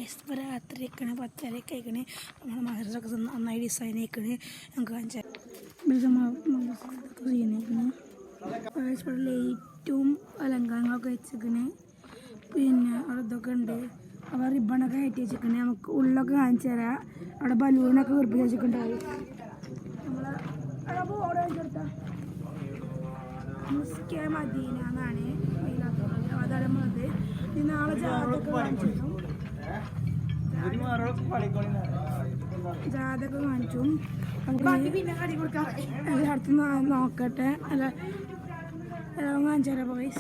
ഇപ്പോൾ രാത്രി ആയിക്കണേ 10:30 ആയിക്കണേ. നമ്മളെ മദ്രസൊക്കെ നന്നായി ഡിസൈൻ ആയിക്കണേ. നമുക്ക് കാണിച്ചാൽ സീനായിക്കണേ. ഇവിടെ ലൈറ്റും അലങ്കാരങ്ങളൊക്കെ വെച്ചിരിക്കണേ. പിന്നെ അവിടെ ഇതൊക്കെ ഉണ്ട്. അവിടെ റിബണൊക്കെ കയറ്റി വെച്ചിരിക്കണേ. നമുക്ക് ഉള്ളൊക്കെ കാണിച്ചു തരാം. അവിടെ ബലൂണൊക്കെ ഉറപ്പിച്ച് വെച്ചിട്ടുണ്ടാവും. നമ്മളെ ബോർഡ് കാണിച്ചെടുത്താൽ മുസ്കെ മദീന എന്നാണ് അതാണ് നമ്മളത്. നാളെ ജാതൊക്കെ കാണിച്ചിട്ടും ജാതൊക്കെ കാണിച്ചും അടുത്ത് നോക്കട്ടെ. അല്ല കാണിച്ചു തരാം പൈസ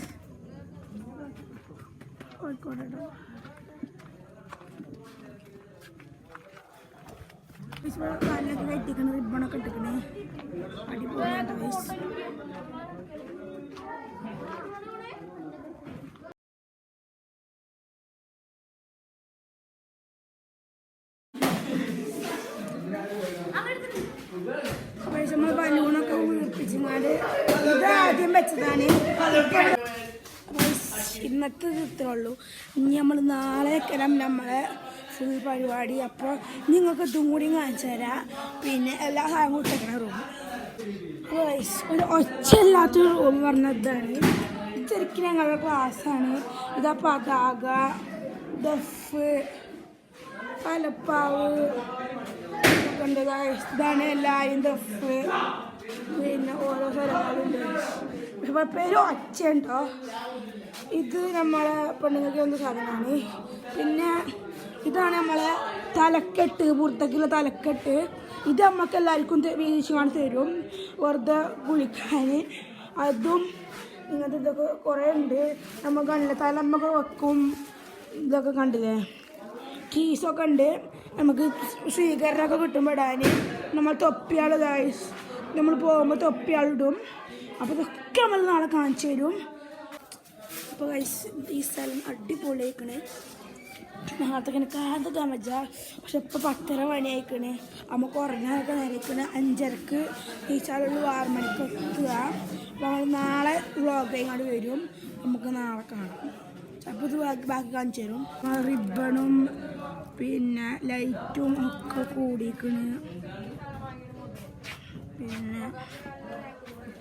കോഴിക്കോട് കാലിലൊക്കെ കെട്ടിക്കണ റിബണൊക്കെ ഇട്ടിക്കണേ. അടിപൊളിയാണ് പൈസ. നമ്മൾ ബലൂണൊക്കെ വീർപ്പിച്ചങ്ങാണ്ട് ഇത് ആദ്യം വെച്ചതാണ്. ഇന്നത്തെ ഇത്രേ ഉള്ളൂ. ഇനി നമ്മൾ നാളെ നമ്മളെ ഫുൾ പരിപാടി. അപ്പോൾ നിങ്ങൾക്ക് ഇതും കൂടി കാണിച്ചു തരാം. പിന്നെ എല്ലാ സാധനവും ഇട്ടേക്കണ റൂം. ഒരു ഒച്ചയില്ലാത്തൊരു റൂം പറഞ്ഞതാണ്. ശരിക്കും ഞങ്ങളുടെ ക്ലാസ്സാണ്. ഇതാ പതാക, ദഫ്, പലപ്പാവ് ഉണ്ട്. ഇതാണ് എല്ലാവരും ദഫ്. പിന്നെ ഓരോ സ്ഥലങ്ങളുണ്ട്. പക്ഷെ പേര് ഒച്ചയുണ്ടോ. ഇത് നമ്മളെ പെണ്ണുങ്ങൾക്ക് എന്ത് സാധനമാണ്. പിന്നെ ഇതാണ് നമ്മളെ തലക്കെട്ട്, പുറത്തേക്കുള്ള തലക്കെട്ട്. ഇത് നമുക്ക് എല്ലാവർക്കും വീതിച്ച് കാണി തരും വെറുതെ കുളിക്കാൻ. അതും ഇങ്ങനത്തെ ഇതൊക്കെ കുറേ ഉണ്ട്. നമ്മൾ കണ്ടില്ല തലമ്മൊക്കെ വെക്കും. ഇതൊക്കെ കണ്ടില്ലേ. കീസൊക്കെ ഉണ്ട്. നമുക്ക് സ്വീകരണമൊക്കെ കിട്ടുമ്പോൾ ഇടാൻ. നമ്മൾ തൊപ്പിയാളിതായി നമ്മൾ പോകുമ്പോൾ തൊപ്പിയാളിടും. അപ്പോൾ ഇതൊക്കെ നമ്മൾ നാളെ കാണിച്ചു തരും. അപ്പോൾ ഈ സ്ഥലം അടിപൊളിയായിക്കണേ. നാളത്തേക്ക് എനിക്ക് ആദ്യം വെച്ച. പക്ഷെ ഇപ്പോൾ 10:30 മണിയായിക്കണേ. നമുക്ക് ഉറങ്ങാനൊക്കെ നേരിക്കണേ. 5:30 ഈ സ്ഥലമുള്ളൂ. 6 മണിക്ക് എത്തുക. അപ്പോൾ നമ്മൾ നാളെ വ്ളോഗ് ഇങ്ങോട്ട് വരും. നമുക്ക് നാളെ കാണാം. അപ്പോൾ ഇത് ബാക്കി കാണിച്ചു തരും. റിബണും പിന്നെ ലൈറ്റും ഒക്കെ കൂടിക്കണ്. പിന്നെ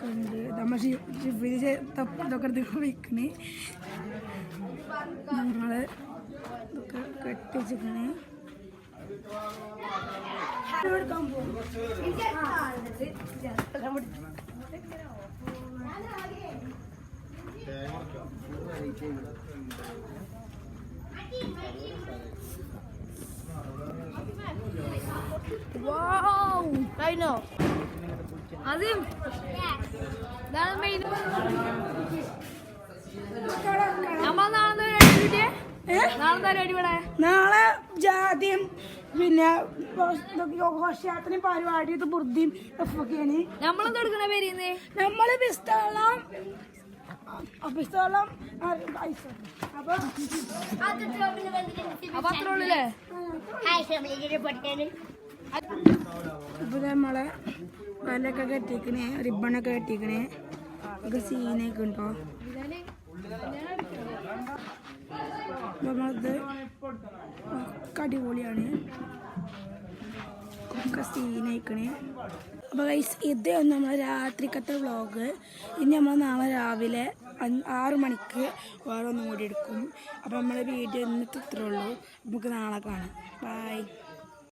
ഉണ്ട് നമ്മൾ ഇതൊക്കെ എടുത്ത് വയ്ക്കണേ. ഞങ്ങൾ ഇതൊക്കെ കെട്ടി വെച്ചിക്കണേ. എടുക്കാൻ പോകും. Wow, I know. Azim, that's me. നാളെ ജാതിയും പിന്നെ ഘോഷയാത്രയും പരിപാടി ബുദ്ധിയും ഒക്കെയാണ്. നമ്മളെന്തെടുക്കണ പേര് നമ്മള് പിസ്തോളം അപ്പൊ അത്ര ഉള്ളല്ലേ. ഇപ്പൊ നമ്മളെ വലൊക്കെ കെട്ടിക്കണേ. റിബണൊക്കെ കെട്ടിക്കണേ. ഒക്കെ സീനൊക്കെ ഉണ്ടോ. നമ്മളത് അടിപൊളിയാണ്. ഒക്കെ സീനയിക്കണേ. അപ്പോൾ ഗൈസ് ഇത് നമ്മളെ രാത്രിക്കത്തെ വ്ളോഗ്. ഇനി നമ്മൾ നാളെ രാവിലെ 6 മണിക്ക് വേറെ ഒന്നും കൂടി എടുക്കും. അപ്പോൾ നമ്മളെ വീഡിയോ ഇന്നത്തെ ഇത്രേ ഉള്ളൂ. നമുക്ക് നാളെ കാണാം. ബൈ.